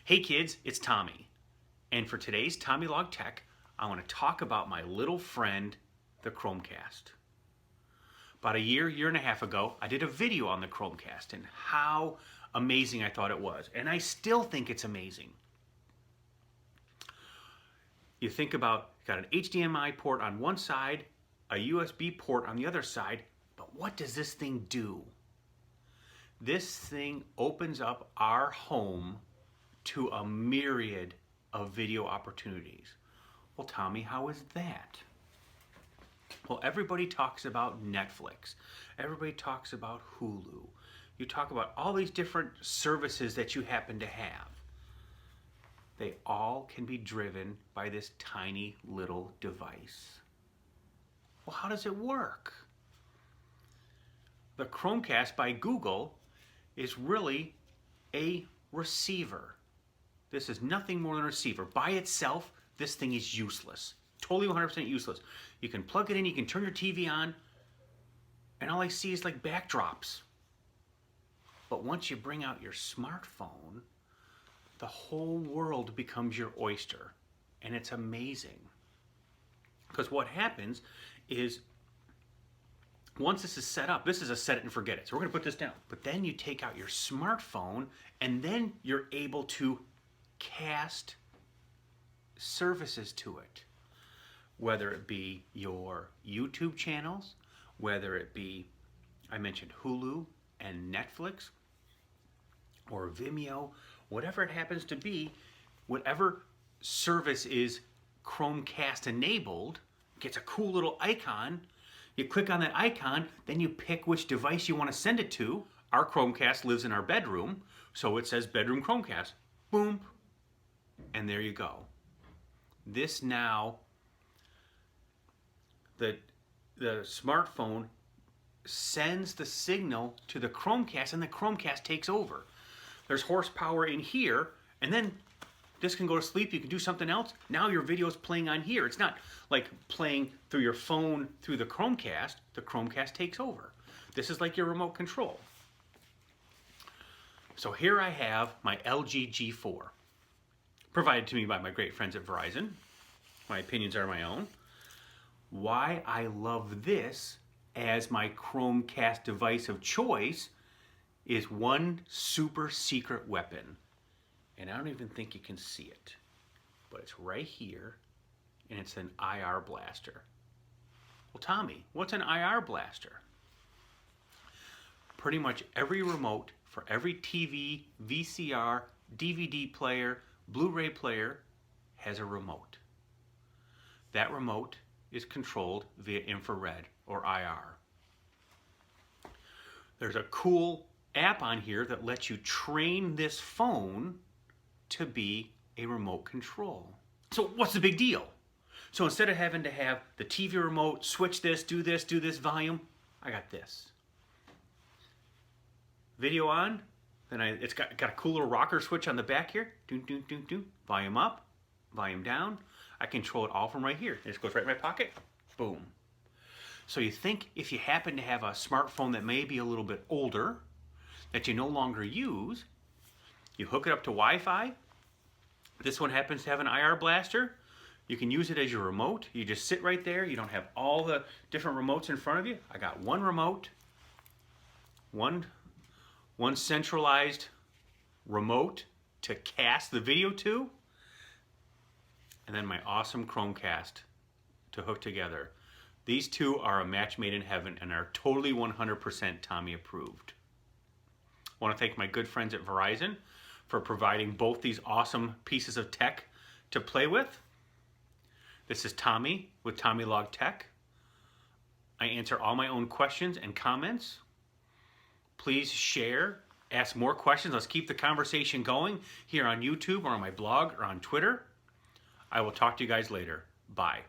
Hey kids, it's Tommy. And for today's TommyLog Tech, I want to talk about my little friend, the Chromecast. About a year and a half ago, I did a video on the Chromecast and how amazing I thought it was. And I still think it's amazing. You think about, got an HDMI port on one side, a USB port on the other side, but what does this thing do? This thing opens up our home to a myriad of video opportunities. Well, Tommy, how is that? Well, everybody talks about Netflix. Everybody talks about Hulu. You talk about all these different services that you happen to have. They all can be driven by this tiny little device. Well, how does it work? The Chromecast by Google is really a receiver. This is nothing more than a receiver. By itself, this thing is useless. Totally 100% useless. You can plug it in, you can turn your TV on, and all I see is like backdrops. But once you bring out your smartphone, the whole world becomes your oyster. And it's amazing. Because what happens is, once this is set up, this is a set it and forget it. So we're going to put this down. But then you take out your smartphone, and then you're able to cast services to it. Whether it be your YouTube channels, whether it be, I mentioned Hulu and Netflix, or Vimeo, whatever it happens to be, whatever service is Chromecast enabled, gets a cool little icon. You click on that icon, then you pick which device you want to send it to. Our Chromecast lives in our bedroom, so it says bedroom Chromecast. Boom. And there you go. This now, the smartphone sends the signal to the Chromecast, and the Chromecast takes over. There's horsepower in here, and then this can go to sleep, you can do something else. Now your video is playing on here. It's not like playing through your phone through the Chromecast takes over. This is like your remote control. So here I have my LG G4, provided to me by my great friends at Verizon. My opinions are my own. Why I love this as my Chromecast device of choice is one super secret weapon. And I don't even think you can see it, but it's right here, and it's an IR blaster. Well, Tommy, what's an IR blaster? Pretty much every remote for every TV, VCR, DVD player, Blu-ray player has a remote. That remote is controlled via infrared or IR. There's a cool app on here that lets you train this phone to be a remote control. So what's the big deal? So instead of having to have the TV remote, switch this, do this volume, I got this. Video on, then it's got a cool little rocker switch on the back here. Doom, doom, doom, doom. Volume up, volume down. I control it all from right here. It just goes right in my pocket. Boom. So you think if you happen to have a smartphone that may be a little bit older, that you no longer use, you hook it up to Wi-Fi. This one happens to have an IR blaster. You can use it as your remote. You just sit right there. You don't have all the different remotes in front of you. I got one remote, one centralized remote to cast the video to, and then my awesome Chromecast to hook together. These two are a match made in heaven and are totally 100% Tommy approved. I want to thank my good friends at Verizon for providing both these awesome pieces of tech to play with. This is Tommy with TommyLog Tech. I answer all my own questions and comments. Please share, ask more questions. Let's keep the conversation going here on YouTube or on my blog or on Twitter. I will talk to you guys later. Bye.